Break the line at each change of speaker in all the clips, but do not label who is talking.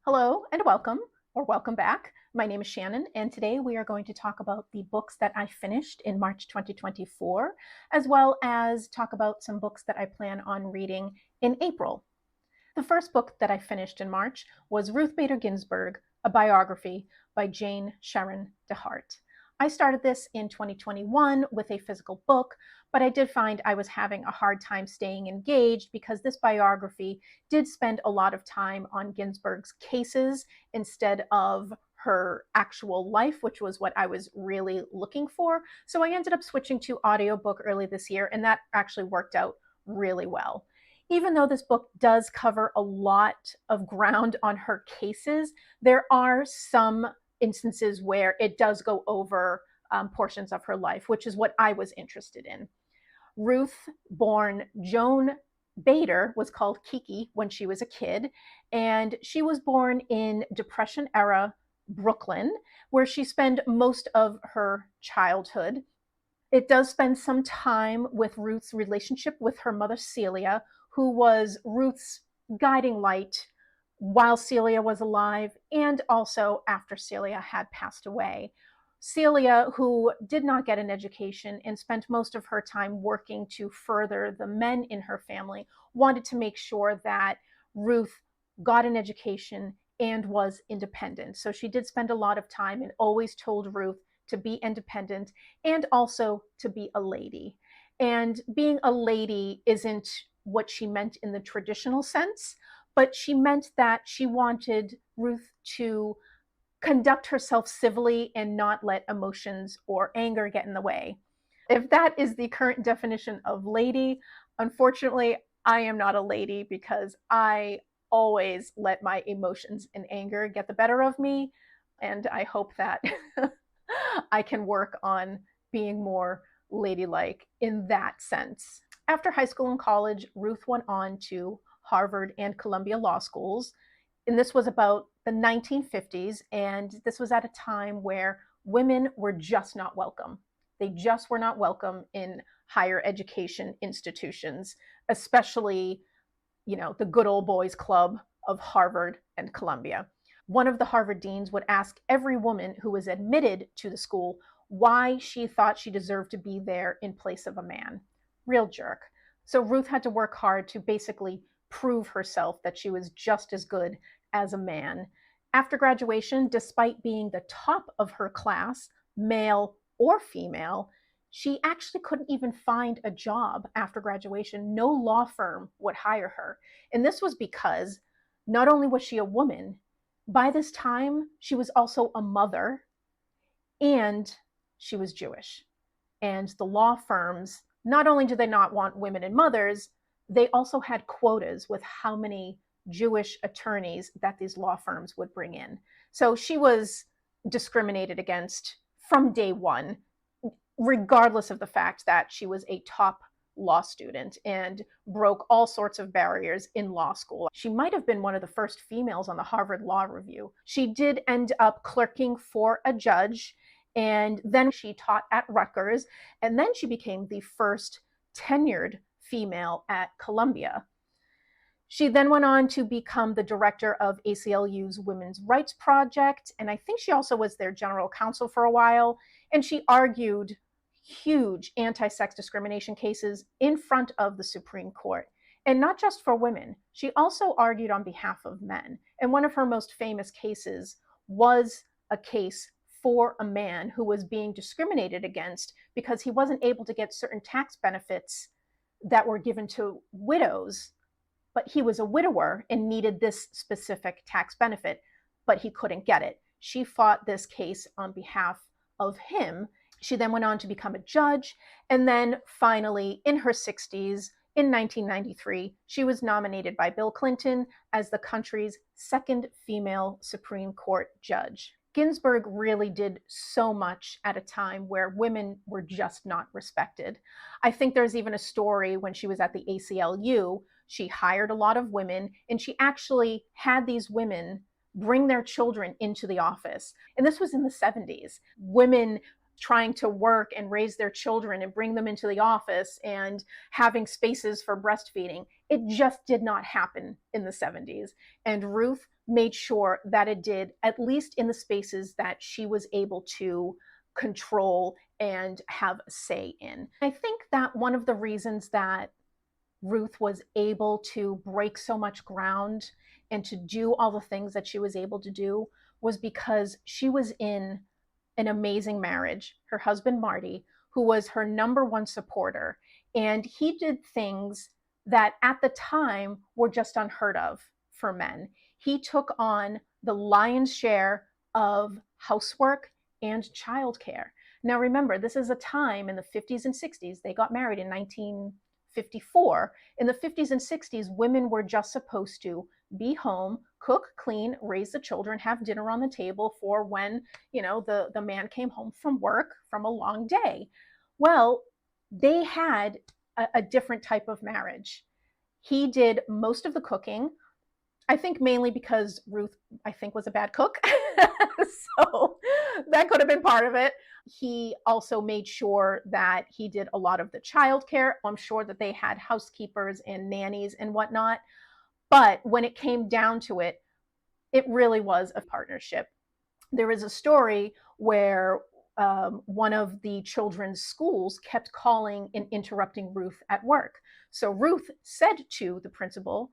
Hello and welcome, or welcome back. My name is Shannon, and today we are going to talk about the books that I finished in March 2024, as well as talk about some books that I plan on reading in April. The first book that I finished in March was Ruth Bader Ginsburg, a biography by Jane Sharon DeHart. I started this in 2021 with a physical book, but I did find I was having a hard time staying engaged because this biography did spend a lot of time on Ginsburg's cases instead of her actual life, which was what I was really looking for. So I ended up switching to audiobook early this year, and that actually worked out really well. Even though this book does cover a lot of ground on her cases, there are some instances where it does go over portions of her life, which is what I was interested in. Ruth, born Joan Bader, was called Kiki when she was a kid, and she was born in Depression era Brooklyn, where she spent most of her childhood. It does spend some time with Ruth's relationship with her mother, Celia, who was Ruth's guiding light while Celia was alive and also after Celia had passed away. Celia, who did not get an education and spent most of her time working to further the men in her family, wanted to make sure that Ruth got an education and was independent. So she did spend a lot of time and always told Ruth to be independent and also to be a lady. And being a lady isn't what she meant in the traditional sense, but she meant that she wanted Ruth to conduct herself civilly and not let emotions or anger get in the way. If that is the current definition of lady, unfortunately, I am not a lady because I always let my emotions and anger get the better of me. And I hope that I can work on being more ladylike in that sense. After high school and college, Ruth went on to Harvard and Columbia law schools. And this was about the 1950s. And this was at a time where women were just not welcome. They just were not welcome in higher education institutions, especially, the good old boys club of Harvard and Columbia. One of the Harvard deans would ask every woman who was admitted to the school why she thought she deserved to be there in place of a man. Real jerk. So Ruth had to work hard to basically prove herself that she was just as good as a man. After graduation, despite being the top of her class, male or female, she actually couldn't even find a job after graduation. No law firm would hire her. And this was because not only was she a woman, by this time, she was also a mother and she was Jewish. And the law firms, not only did they not want women and mothers, they also had quotas with how many Jewish attorneys that these law firms would bring in. So she was discriminated against from day one, regardless of the fact that she was a top law student and broke all sorts of barriers in law school. She might have been one of the first females on the Harvard Law Review. She did end up clerking for a judge, and then she taught at Rutgers, and then she became the first tenured female at Columbia. She then went on to become the director of ACLU's Women's Rights Project, and I think she also was their general counsel for a while, and she argued huge anti-sex discrimination cases in front of the Supreme Court. And not just for women, she also argued on behalf of men. And one of her most famous cases was a case for a man who was being discriminated against because he wasn't able to get certain tax benefits that were given to widows, but he was a widower and needed this specific tax benefit, but he couldn't get it. She fought this case on behalf of him. She then went on to become a judge, and then finally, in her 60s, in 1993, she was nominated by Bill Clinton as the country's second female Supreme Court judge. Ginsburg really did so much at a time where women were just not respected. I think there's even a story when she was at the ACLU, she hired a lot of women, and she actually had these women bring their children into the office. And this was in the 70s. Women trying to work and raise their children and bring them into the office and having spaces for breastfeeding. It just did not happen in the 70s. And Ruth made sure that it did, at least in the spaces that she was able to control and have a say in. I think that one of the reasons that Ruth was able to break so much ground and to do all the things that she was able to do was because she was in an amazing marriage. Her husband, Marty, who was her number one supporter, and he did things that at the time were just unheard of for men. He took on the lion's share of housework and childcare. Now, remember, this is a time in the 50s and 60s. They got married in 1954. In the 50s and 60s, women were just supposed to be home, cook, clean, raise the children, have dinner on the table for when, the man came home from work from a long day. Well, they had a different type of marriage. He did most of the cooking. I think mainly because Ruth, I think, was a bad cook. So that could have been part of it. He also made sure that he did a lot of the childcare. I'm sure that they had housekeepers and nannies and whatnot. But when it came down to it, it really was a partnership. There is a story where one of the children's schools kept calling and interrupting Ruth at work. So Ruth said to the principal,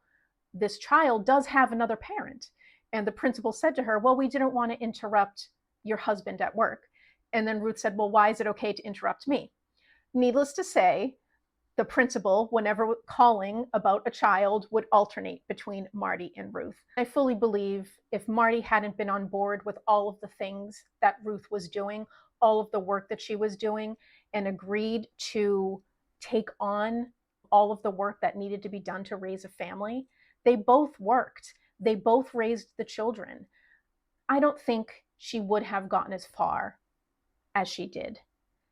"This child does have another parent." And the principal said to her, "Well, we didn't want to interrupt your husband at work." And then Ruth said, "Well, why is it okay to interrupt me?" Needless to say, the principal, whenever calling about a child, would alternate between Marty and Ruth. I fully believe if Marty hadn't been on board with all of the things that Ruth was doing, all of the work that she was doing, and agreed to take on all of the work that needed to be done to raise a family, they both worked. They both raised the children. I don't think she would have gotten as far as she did.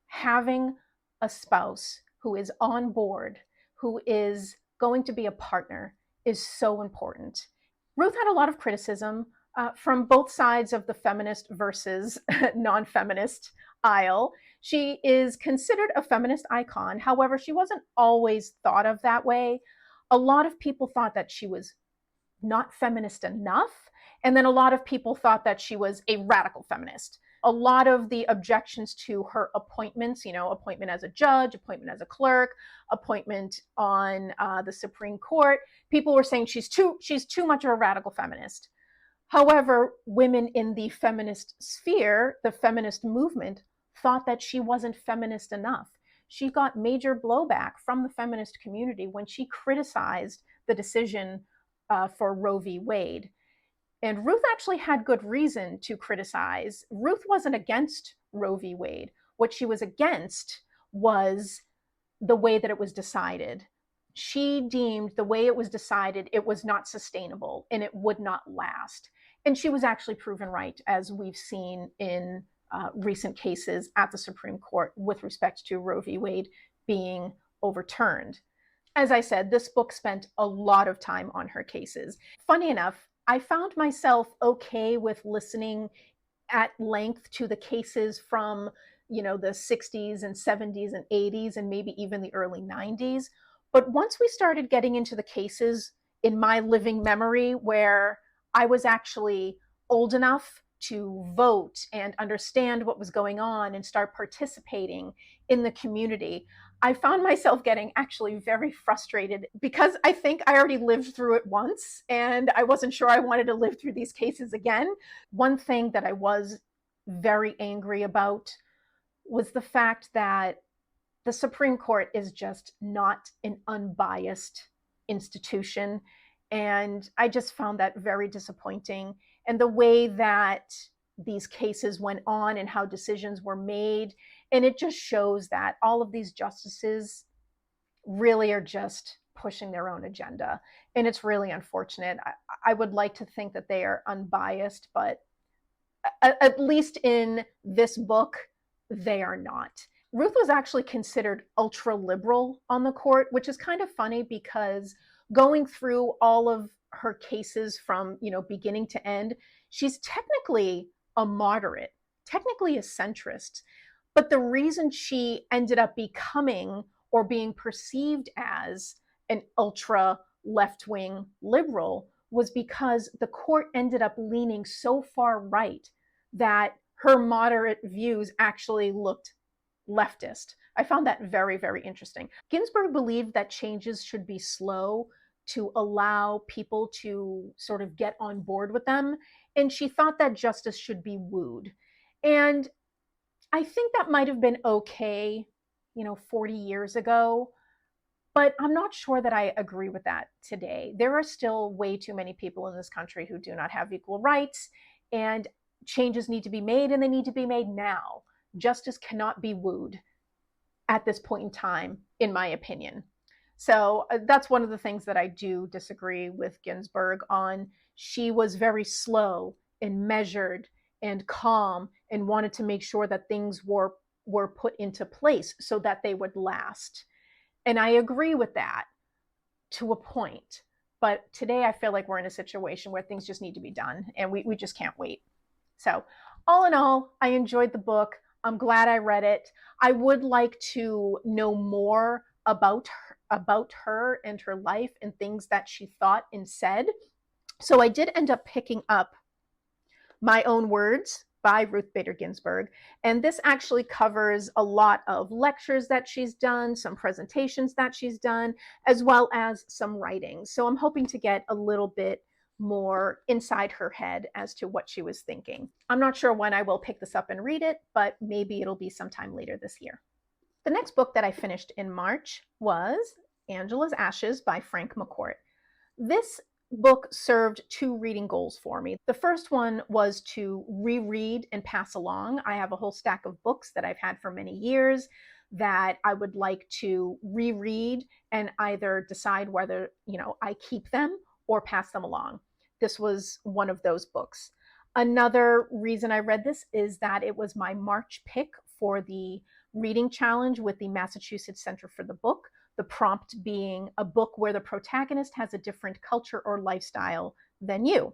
Having a spouse who is on board, who is going to be a partner, is so important. Ruth had a lot of criticism from both sides of the feminist versus non-feminist aisle. She is considered a feminist icon. However, she wasn't always thought of that way. A lot of people thought that she was not feminist enough. And then a lot of people thought that she was a radical feminist. A lot of the objections to her appointments, appointment as a judge, appointment as a clerk, appointment on the Supreme Court, people were saying she's too much of a radical feminist. However, women in the feminist sphere, the feminist movement, thought that she wasn't feminist enough. She got major blowback from the feminist community when she criticized the decision for Roe v. Wade. And Ruth actually had good reason to criticize. Ruth wasn't against Roe v. Wade. What she was against was the way that it was decided. She deemed the way it was decided, it was not sustainable and it would not last. And she was actually proven right, as we've seen in recent cases at the Supreme Court with respect to Roe v. Wade being overturned. As I said, this book spent a lot of time on her cases. Funny enough, I found myself okay with listening at length to the cases from, the 60s and 70s and 80s and maybe even the early 90s. But once we started getting into the cases in my living memory where I was actually old enough to vote and understand what was going on and start participating in the community, I found myself getting actually very frustrated because I think I already lived through it once and I wasn't sure I wanted to live through these cases again. One thing that I was very angry about was the fact that the Supreme Court is just not an unbiased institution. And I just found that very disappointing. And the way that these cases went on and how decisions were made. And it just shows that all of these justices really are just pushing their own agenda. And it's really unfortunate. I would like to think that they are unbiased, but at least in this book, they are not. Ruth was actually considered ultra liberal on the court, which is kind of funny because going through all of her cases from, beginning to end, she's technically a moderate, technically a centrist. But the reason she ended up becoming or being perceived as an ultra left-wing liberal was because the court ended up leaning so far right that her moderate views actually looked leftist. I found that very, very interesting. Ginsburg believed that changes should be slow to allow people to sort of get on board with them. And she thought that justice should be wooed. And I think that might have been okay, 40 years ago, but I'm not sure that I agree with that today. There are still way too many people in this country who do not have equal rights, and changes need to be made, and they need to be made now. Justice cannot be wooed at this point in time, in my opinion. So that's one of the things that I do disagree with Ginsburg on. She was very slow and measured and calm and wanted to make sure that things were put into place so that they would last. And I agree with that to a point. But today I feel like we're in a situation where things just need to be done, and we just can't wait. So all in all, I enjoyed the book. I'm glad I read it. I would like to know more about her and her life and things that she thought and said. So I did end up picking up My Own Words by Ruth Bader Ginsburg. And this actually covers a lot of lectures that she's done, some presentations that she's done, as well as some writings. So I'm hoping to get a little bit more inside her head as to what she was thinking. I'm not sure when I will pick this up and read it, but maybe it'll be sometime later this year. The next book that I finished in March was Angela's Ashes by Frank McCourt. This book served two reading goals for me. The first one was to reread and pass along. I have a whole stack of books that I've had for many years that I would like to reread and either decide whether, I keep them or pass them along. This was one of those books. Another reason I read this is that it was my March pick for the reading challenge with the Massachusetts Center for the Book, the prompt being a book where the protagonist has a different culture or lifestyle than you.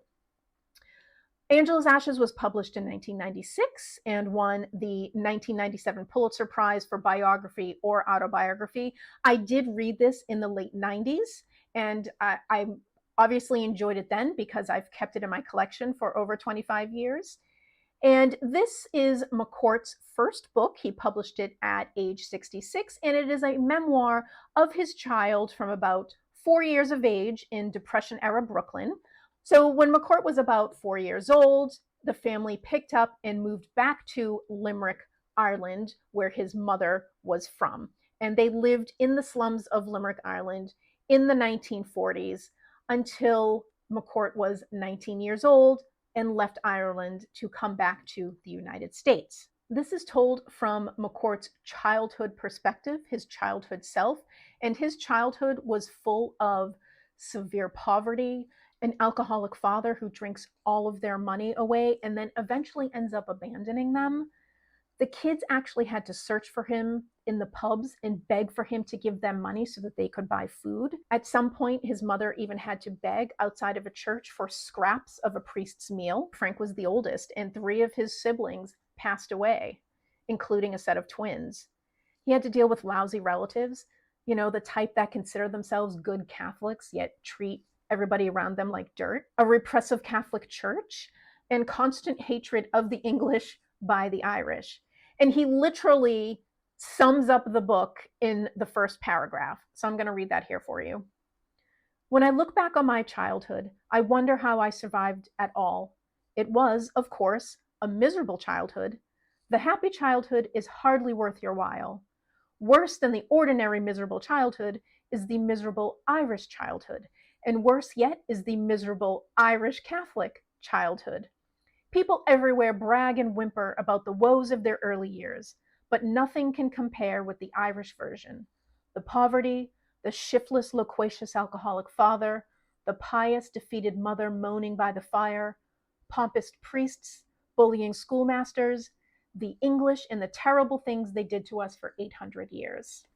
Angela's Ashes was published in 1996 and won the 1997 Pulitzer Prize for biography or autobiography. I did read this in the late 90s, and I obviously enjoyed it then because I've kept it in my collection for over 25 years. And this is McCourt's first book. He published it at age 66, and it is a memoir of his child from about 4 years of age in Depression-era Brooklyn. So when McCourt was about 4 years old, the family picked up and moved back to Limerick, Ireland, where his mother was from. And they lived in the slums of Limerick, Ireland in the 1940s until McCourt was 19 years old and left Ireland to come back to the United States. This is told from McCourt's childhood perspective, his childhood self, and his childhood was full of severe poverty, an alcoholic father who drinks all of their money away and then eventually ends up abandoning them. The kids actually had to search for him in the pubs and beg for him to give them money so that they could buy food. At some point, his mother even had to beg outside of a church for scraps of a priest's meal. Frank was the oldest, and 3 of his siblings passed away, including a set of twins. He had to deal with lousy relatives, the type that consider themselves good Catholics, yet treat everybody around them like dirt, a repressive Catholic church, and constant hatred of the English by the Irish. And he literally sums up the book in the first paragraph. So I'm going to read that here for you. When I look back on my childhood, I wonder how I survived at all. It was, of course, a miserable childhood. The happy childhood is hardly worth your while. Worse than the ordinary miserable childhood is the miserable Irish childhood. And worse yet is the miserable Irish Catholic childhood. People everywhere brag and whimper about the woes of their early years, but nothing can compare with the Irish version. The poverty, the shiftless, loquacious alcoholic father, the pious, defeated mother moaning by the fire, pompous priests bullying schoolmasters, the English and the terrible things they did to us for 800 years.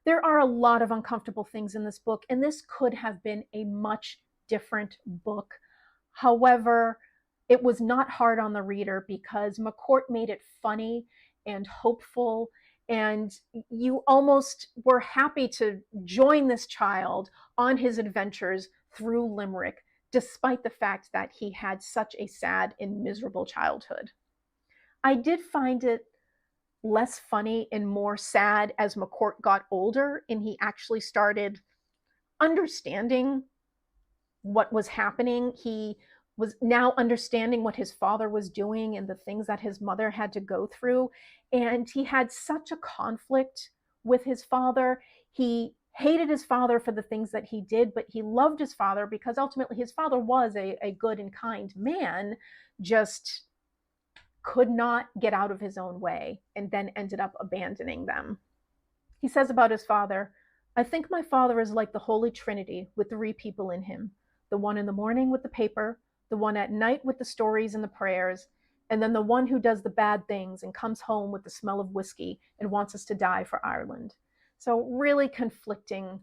There are a lot of uncomfortable things in this book, and this could have been a much different book. However, it was not hard on the reader because McCourt made it funny and hopeful, and you almost were happy to join this child on his adventures through Limerick despite the fact that he had such a sad and miserable childhood. I did find it less funny and more sad as McCourt got older and he actually started understanding what was happening. He was now understanding what his father was doing and the things that his mother had to go through. And he had such a conflict with his father. He hated his father for the things that he did, but he loved his father because ultimately his father was a good and kind man, just could not get out of his own way and then ended up abandoning them. He says about his father, "I think my father is like the Holy Trinity with 3 people in him. The one in the morning with the paper, the one at night with the stories and the prayers, and then the one who does the bad things and comes home with the smell of whiskey and wants us to die for Ireland." So really conflicting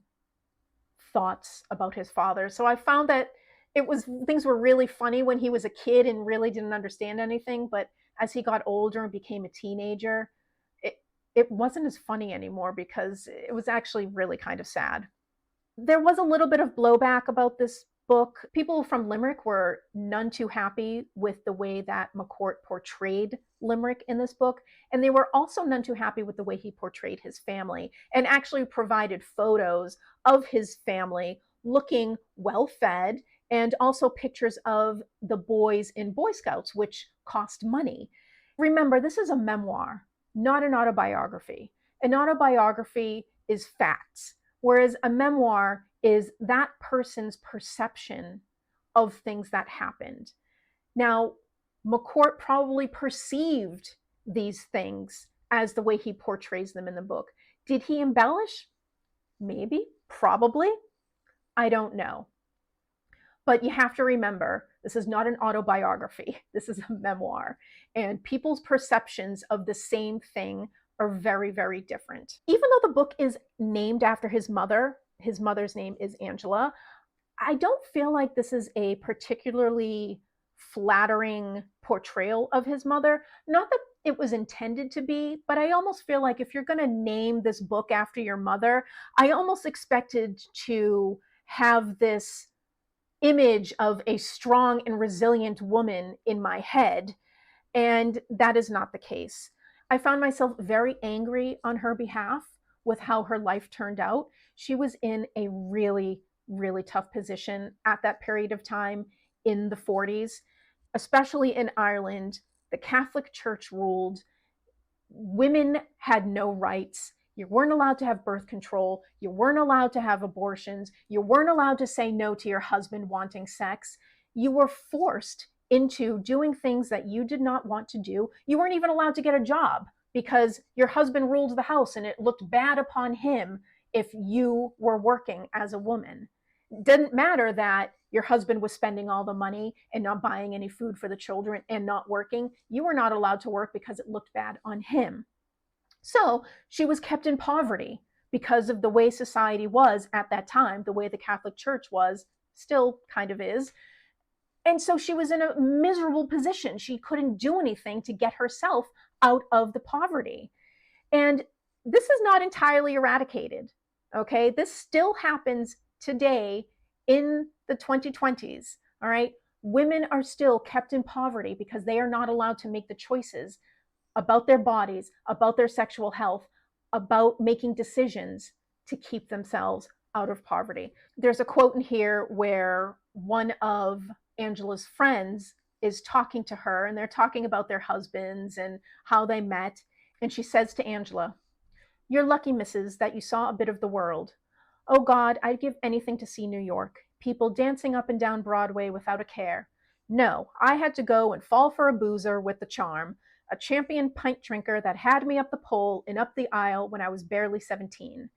thoughts about his father. So I found that things were really funny when he was a kid and really didn't understand anything, but as he got older and became a teenager, it wasn't as funny anymore because it was actually really kind of sad. There was a little bit of blowback about this book. People from Limerick were none too happy with the way that McCourt portrayed Limerick in this book, and they were also none too happy with the way he portrayed his family and actually provided photos of his family looking well-fed and also pictures of the boys in Boy Scouts, which cost money. Remember, this is a memoir, not an autobiography. An autobiography is facts, whereas a memoir is that person's perception of things that happened. Now, McCourt probably perceived these things as the way he portrays them in the book. Did he embellish? Maybe, probably. I don't know. But you have to remember, this is not an autobiography. This is a memoir. And people's perceptions of the same thing are very, very different. Even though the book is named after his mother's name is Angela, I don't feel like this is a particularly flattering portrayal of his mother. Not that it was intended to be, but I almost feel like if you're going to name this book after your mother, I almost expected to have this image of a strong and resilient woman in my head, and that is not the case. I found myself very angry on her behalf with how her life turned out. She was in a really, really tough position at that period of time in the 40s, especially in Ireland. The Catholic Church ruled. Women had no rights. You weren't allowed to have birth control. You weren't allowed to have abortions. You weren't allowed to say no to your husband wanting sex. You were forced into doing things that you did not want to do. You weren't even allowed to get a job because your husband ruled the house and it looked bad upon him if you were working as a woman. It didn't matter that your husband was spending all the money and not buying any food for the children and not working. You were not allowed to work because it looked bad on him. So she was kept in poverty because of the way society was at that time, the way the Catholic Church was, still kind of is. And so she was in a miserable position. She couldn't do anything to get herself out of the poverty. And this is not entirely eradicated, okay? This still happens today in the 2020s, all right? Women are still kept in poverty because they are not allowed to make the choices about their bodies, about their sexual health, about making decisions to keep themselves out of poverty. There's a quote in here where one of Angela's friends is talking to her and they're talking about their husbands and how they met. And she says to Angela, "You're lucky, Mrs., that you saw a bit of the world. Oh God, I'd give anything to see New York. People dancing up and down Broadway without a care. No, I had to go and fall for a boozer with the charm, a champion pint drinker that had me up the pole and up the aisle when I was barely 17.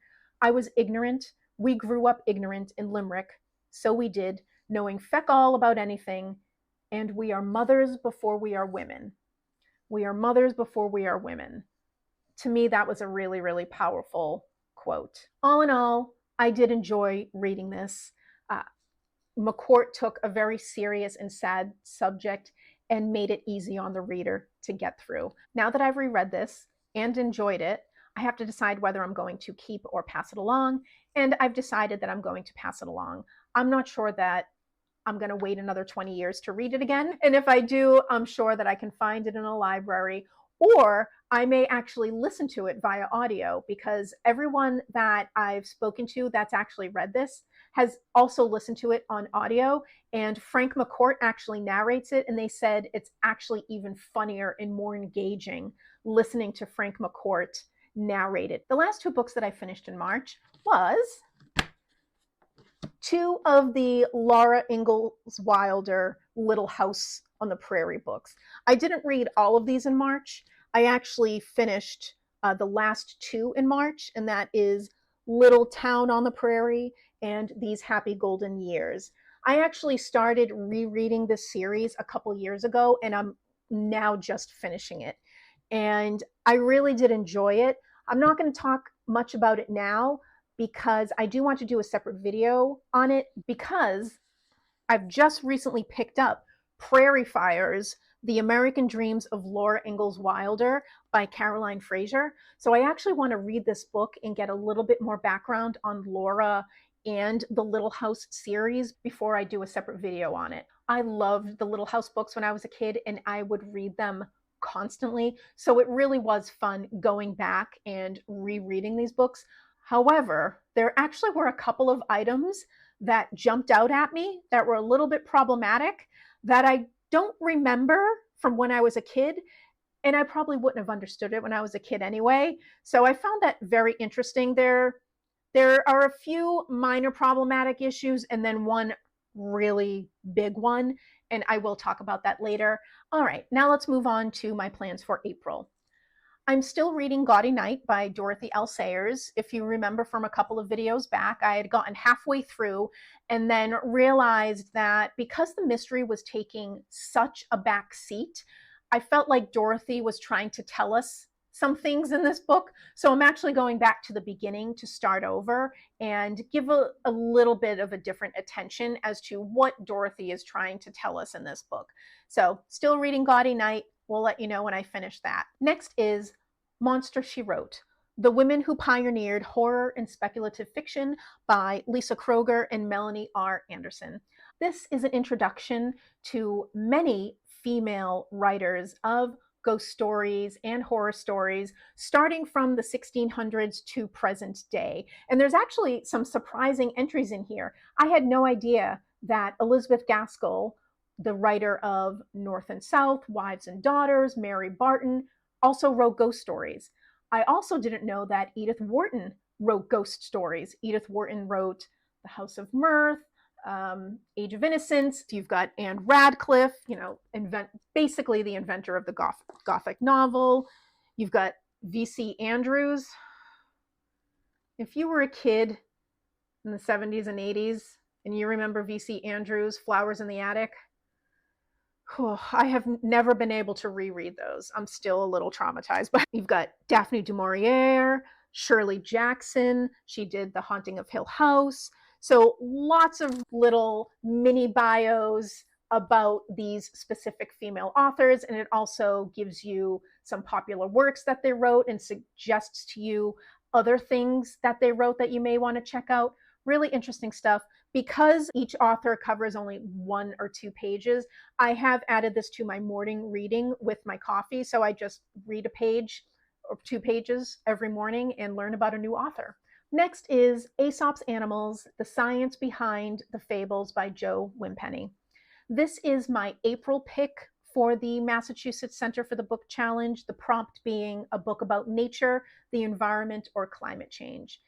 I was ignorant. We grew up ignorant in Limerick. So we did, knowing feck all about anything. And we are mothers before we are women. We are mothers before we are women." To me, that was a really, really powerful quote. All in all, I did enjoy reading this. McCourt took a very serious and sad subject and made it easy on the reader to get through. Now that I've reread this and enjoyed it, I have to decide whether I'm going to keep or pass it along, and I've decided that I'm going to pass it along. I'm not sure that I'm going to wait another 20 years to read it again. And if I do, I'm sure that I can find it in a library, or I may actually listen to it via audio, because everyone that I've spoken to that's actually read this has also listened to it on audio. And Frank McCourt actually narrates it, and they said it's actually even funnier and more engaging listening to Frank McCourt narrate it. The last two books that I finished in March was two of the Laura Ingalls Wilder Little House on the Prairie books. I didn't read all of these in March. I actually finished the last two in March, and that is Little Town on the Prairie and These Happy Golden Years. I actually started rereading this series a couple years ago, and I'm now just finishing it. And I really did enjoy it. I'm not going to talk much about it now, because I do want to do a separate video on it, because I've just recently picked up Prairie Fires, The American Dreams of Laura Ingalls Wilder by Caroline Fraser. So I actually want to read this book and get a little bit more background on Laura and the Little House series before I do a separate video on it. I loved the Little House books when I was a kid, and I would read them constantly. So it really was fun going back and rereading these books. However, there actually were a couple of items that jumped out at me that were a little bit problematic that I don't remember from when I was a kid, and I probably wouldn't have understood it when I was a kid anyway. So I found that very interesting. There are a few minor problematic issues and then one really big one, and I will talk about that later. All right, now let's move on to my plans for April. I'm still reading Gaudy Night by Dorothy L. Sayers. If you remember from a couple of videos back, I had gotten halfway through and then realized that because the mystery was taking such a back seat, I felt like Dorothy was trying to tell us some things in this book. So I'm actually going back to the beginning to start over and give a little bit of a different attention as to what Dorothy is trying to tell us in this book. So still reading Gaudy Night. We'll let you know when I finish that. Next is Monster, She Wrote, The Women Who Pioneered Horror and Speculative Fiction by Lisa Kroger and Melanie R. Anderson. This is an introduction to many female writers of ghost stories and horror stories, starting from the 1600s to present day. And there's actually some surprising entries in here. I had no idea that Elizabeth Gaskell, the writer of North and South, Wives and Daughters, Mary Barton, also wrote ghost stories. I also didn't know that Edith Wharton wrote ghost stories. Edith Wharton wrote The House of Mirth, Age of Innocence. You've got Anne Radcliffe, basically the inventor of the Gothic novel. You've got V.C. Andrews. If you were a kid in the 70s and 80s and you remember V.C. Andrews' Flowers in the Attic, I have never been able to reread those. I'm still a little traumatized. But you've got Daphne du Maurier, Shirley Jackson. She did The Haunting of Hill House. So lots of little mini bios about these specific female authors. And it also gives you some popular works that they wrote and suggests to you other things that they wrote that you may want to check out. Really interesting stuff. Because each author covers only 1 or 2 pages, I have added this to my morning reading with my coffee. So I just read a page or 2 pages every morning and learn about a new author. Next is Aesop's Animals, The Science Behind the Fables by Jo Wimpenny. This is my April pick for the Massachusetts Center for the Book Challenge, the prompt being a book about nature, the environment, or climate change.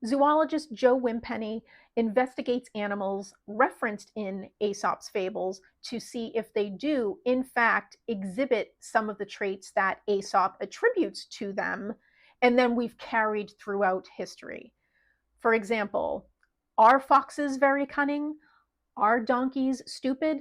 Zoologist Jo Wimpenny investigates animals referenced in Aesop's fables to see if they do, in fact, exhibit some of the traits that Aesop attributes to them, and then we've carried throughout history. For example, are foxes very cunning? Are donkeys stupid?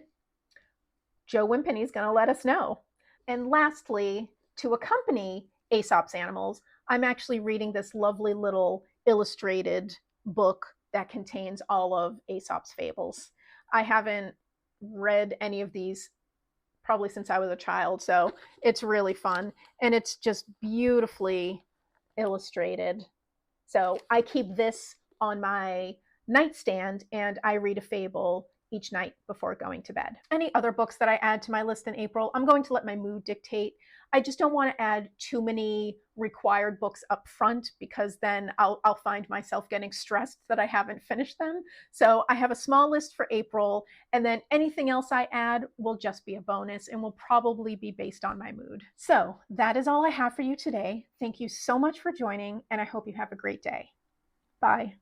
Jo Wimpenny is going to let us know. And lastly, to accompany Aesop's Animals, I'm actually reading this lovely little illustrated book that contains all of Aesop's fables. I haven't read any of these probably since I was a child, so it's really fun, and it's just beautifully illustrated. So I keep this on my nightstand and I read a fable each night before going to bed. Any other books that I add to my list in April, I'm going to let my mood dictate. I just don't want to add too many required books up front, because then I'll find myself getting stressed that I haven't finished them. So I have a small list for April, and then anything else I add will just be a bonus and will probably be based on my mood. So that is all I have for you today. Thank you so much for joining, and I hope you have a great day. Bye.